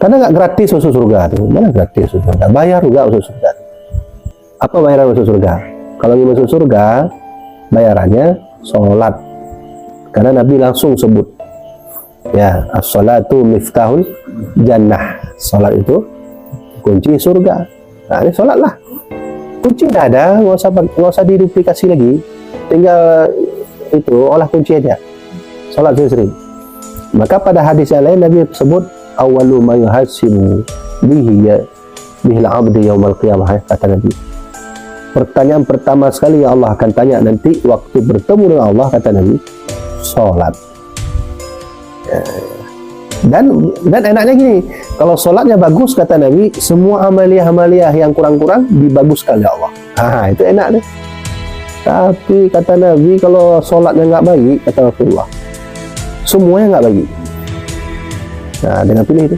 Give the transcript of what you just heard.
Karena nggak gratis masuk surga tuh. Mana gratis masuk surga? Bayar juga masuk surga. Apa bayaran masuk surga? Kalau ingin masuk surga, bayarannya sholat. Karena Nabi langsung sebut, ya, as-salatu miftahul jannah. Sholat itu kunci surga. Nah, ini sholat lah. Kunci nggak ada, nggak usah diduplikasi lagi. Tinggal itu olah kunci aja. Sholat sering. Maka pada hadis yang lain Nabi sebut awwalu ma yuhasibu bihil abdi yaumal qiyamah, kata Nabi. Pertanyaan pertama sekali yang Allah akan tanya nanti waktu bertemu dengan Allah, kata Nabi, sholat. Dan enaknya gini, kalau sholatnya bagus, kata Nabi, semua amaliyah-amaliyah yang kurang-kurang dibaguskan oleh Allah. Itu enak deh. Tapi kata Nabi, kalau sholatnya nggak baik, kata Rasulullah, semuanya nggak baik. Nah, dengan pilih itu.